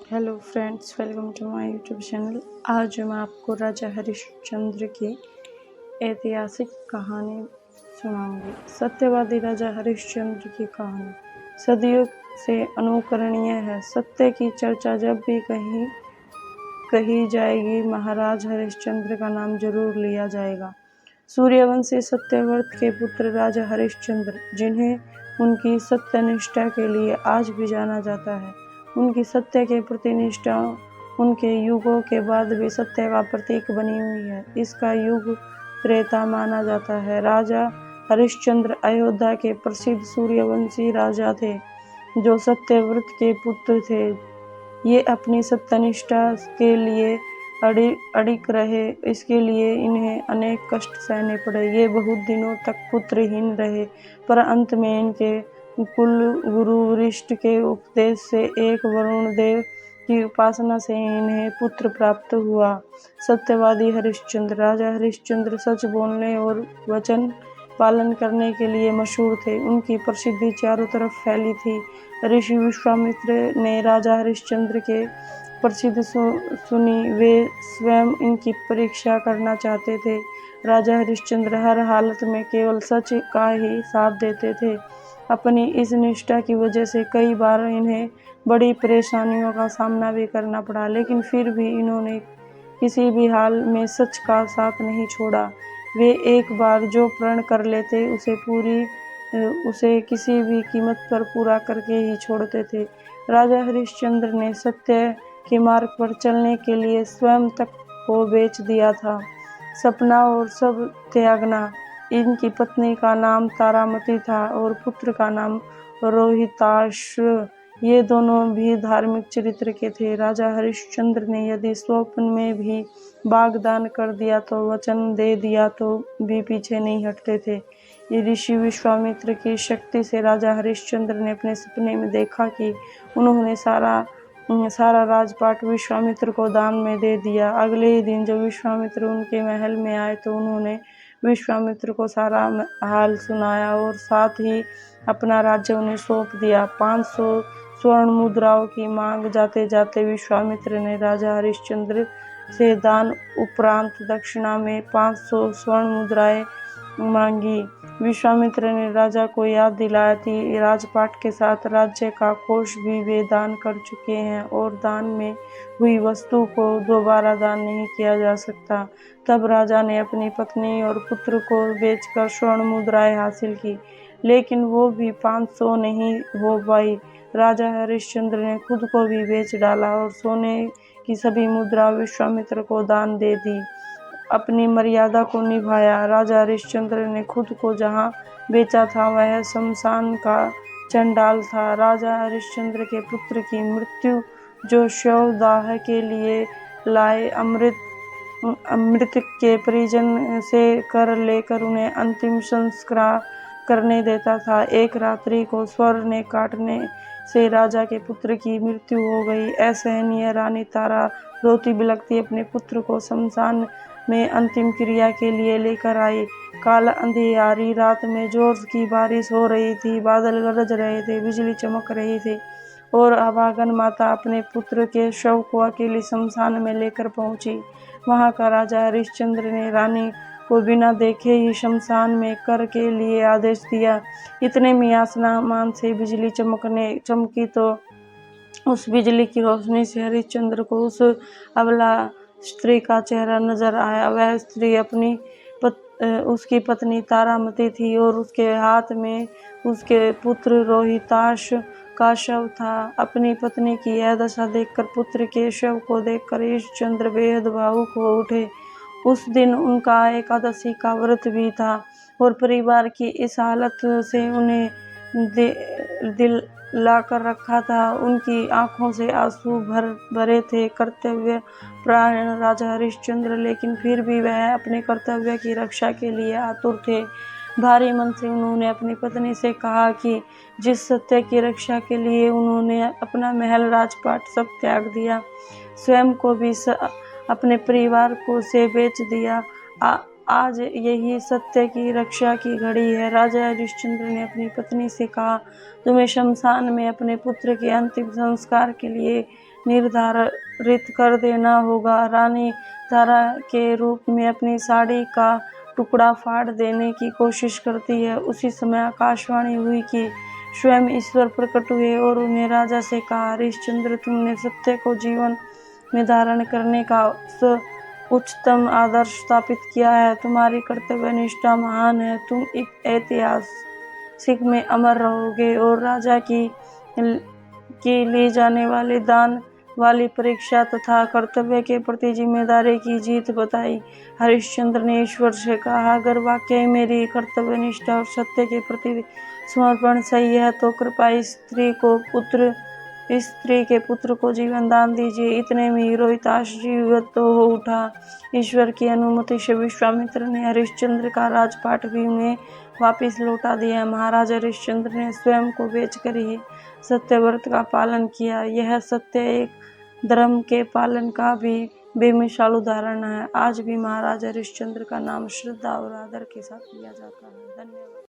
Hello friends, welcome to my YouTube channel. आज मैं आपको राजा हरिश्चंद्र की ऐतिहासिक कहानी सुनाऊंगी। सत्यवादी राजा हरिश्चंद्र की कहानी सदियों से अनुकरणीय है। सत्य की चर्चा जब भी कही जाएगी, महाराज हरिश्चंद्र का नाम जरूर लिया जाएगा। सूर्यवंशी सत्यव्रत के पुत्र राजा हरिश्चंद्र, जिन्हें उनकी सत्यनिष्ठा के लिए आज भी जाना जाता है, उनकी सत्य के प्रति निष्ठा उनके युगों के बाद भी सत्य का प्रतीक बनी हुई है। इसका युग त्रेता माना जाता है। राजा हरिश्चंद्र अयोध्या के प्रसिद्ध सूर्यवंशी राजा थे, जो सत्यव्रत के पुत्र थे। ये अपनी सत्यनिष्ठा के लिए अडिग रहे, इसके लिए इन्हें अनेक कष्ट सहने पड़े। ये बहुत दिनों तक पुत्रहीन रहे, पर अंत में इनके कुल गुरु वशिष्ठ के उपदेश से एक वरुण देव की उपासना से इन्हें पुत्र प्राप्त हुआ। सत्यवादी हरिश्चंद्र। राजा हरिश्चंद्र सच बोलने और वचन पालन करने के लिए मशहूर थे। उनकी प्रसिद्धि चारों तरफ फैली थी। ऋषि विश्वामित्र ने राजा हरिश्चंद्र के प्रसिद्ध सुनी। वे स्वयं इनकी परीक्षा करना चाहते थे। राजा हरिश्चंद्र हर हालत में केवल सच का ही साथ देते थे। अपनी इस निष्ठा की वजह से कई बार इन्हें बड़ी परेशानियों का सामना भी करना पड़ा, लेकिन फिर भी इन्होंने किसी भी हाल में सच का साथ नहीं छोड़ा। वे एक बार जो प्रण कर लेते उसे किसी भी कीमत पर पूरा करके ही छोड़ते थे। राजा हरिश्चंद्र ने सत्य के मार्ग पर चलने के लिए स्वयं तक को बेच दिया था। सपना और सब त्यागना। इनकी पत्नी का नाम तारामती था और पुत्र का नाम रोहिताश्व। ये दोनों भी धार्मिक चरित्र के थे। राजा हरिश्चंद्र ने यदि स्वप्न में भी बागदान कर दिया तो वचन दे दिया तो भी पीछे नहीं हटते थे। ये ऋषि विश्वामित्र की शक्ति से राजा हरिश्चंद्र ने अपने सपने में देखा कि उन्होंने सारा राजपाट विश्वामित्र को दान में दे दिया। अगले ही दिन जब विश्वामित्र उनके महल में आए तो उन्होंने विश्वामित्र को सारा हाल सुनाया और साथ ही अपना राज्य उन्हें सौंप दिया। 500 स्वर्ण मुद्राओं की मांग जाते जाते विश्वामित्र ने राजा हरिश्चंद्र से दान उपरांत दक्षिणा में 500 स्वर्ण मुद्राएं मांगी। विश्वामित्र ने राजा को याद दिलाया कि राजपाट के साथ राज्य का कोष भी वे दान कर चुके हैं और दान में हुई वस्तु को दोबारा दान नहीं किया जा सकता। तब राजा ने अपनी पत्नी और पुत्र को बेचकर स्वर्ण मुद्राएं हासिल की, लेकिन वो भी 500 नहीं हो पाई। राजा हरिश्चंद्र ने खुद को भी बेच डाला और सोने की सभी मुद्रा विश्वामित्र को दान दे दी। अपनी मर्यादा को निभाया। राजा हरिश्चंद्र ने खुद को जहाँ बेचा था वह शमशान का चंडाल था। राजा हरिश्चंद्र के पुत्र की मृत्यु जो शवदाह के लिए लाए, अमृत के परिजन से कर लेकर उन्हें अंतिम संस्कार करने देता था। एक रात्रि को स्वर ने काटने से राजा के पुत्र की मृत्यु हो गई। असहनीय रानी तारा रोती बिलखती अपने पुत्र को शमशान में अंतिम क्रिया के लिए लेकर आई। काल अंधियारी रात में जोर की बारिश हो रही थी, बादल गरज रहे थे, बिजली चमक रही थी और अभागन माता अपने पुत्र के शव को अकेली शमशान में लेकर पहुंची। वहां का राजा हरिश्चंद्र ने रानी को बिना देखे ही शमशान में कर के लिए आदेश दिया। इतने में आसमान से बिजली चमकी तो उस बिजली की रोशनी से हरिश्चंद्र को उस अबला स्त्री का चेहरा नजर आया। वह स्त्री उसकी पत्नी तारामती थी और उसके हाथ में उसके पुत्र रोहिताश का शव था। अपनी पत्नी की यह दशा देखकर, पुत्र के शव को देखकर हरिश्चंद्र बेहद भावुक हो उठे। उस दिन उनका एकादशी का व्रत भी था और परिवार की इस हालत से उन्हें दिल लाकर रखा था। उनकी आंखों से आंसू भरे थे। कर्तव्य प्राण राजा हरिश्चंद्र, लेकिन फिर भी वह अपने कर्तव्य की रक्षा के लिए आतुर थे। भारी मन से उन्होंने अपनी पत्नी से कहा कि जिस सत्य की रक्षा के लिए उन्होंने अपना महल राजपाट सब त्याग दिया, स्वयं को भी अपने परिवार को से बेच दिया, आज यही सत्य की रक्षा की घड़ी है। राजा हरिश्चंद्र ने अपनी पत्नी से कहा, तुम्हें शमशान में अपने पुत्र के अंतिम संस्कार के लिए निर्धारित कर देना होगा। रानी तारा के रूप में अपनी साड़ी का टुकड़ा फाड़ देने की कोशिश करती है। उसी समय आकाशवाणी हुई कि स्वयं ईश्वर प्रकट हुए और उन्हें राजा से कहा, हरिश्चंद्र, तुमने सत्य को जीवन में धारण करने का उच्चतम आदर्श स्थापित किया है। तुम्हारी कर्तव्य निष्ठा महान है। तुम इतिहास में अमर रहोगे और राजा की ली जाने वाली दान वाली परीक्षा तथा कर्तव्य के प्रति जिम्मेदारी की जीत बताई। हरिश्चंद्र ने ईश्वर से कहा, अगर वाकई मेरी कर्तव्य निष्ठा और सत्य के प्रति समर्पण सही है तो कृपया स्त्री के पुत्र को जीवन दान दीजिए। इतने में ही रोहिताश जीवित हो उठा। ईश्वर की अनुमति से विश्वामित्र ने हरिश्चंद्र का राजपाट भी उन्हें वापिस लौटा दिया। महाराज हरिश्चंद्र ने स्वयं को बेचकर ही सत्यव्रत का पालन किया। यह सत्य एक धर्म के पालन का भी बेमिसाल उदाहरण है। आज भी महाराज हरिश्चंद्र का नाम श्रद्धा और आदर के साथ लिया जाता है। धन्यवाद।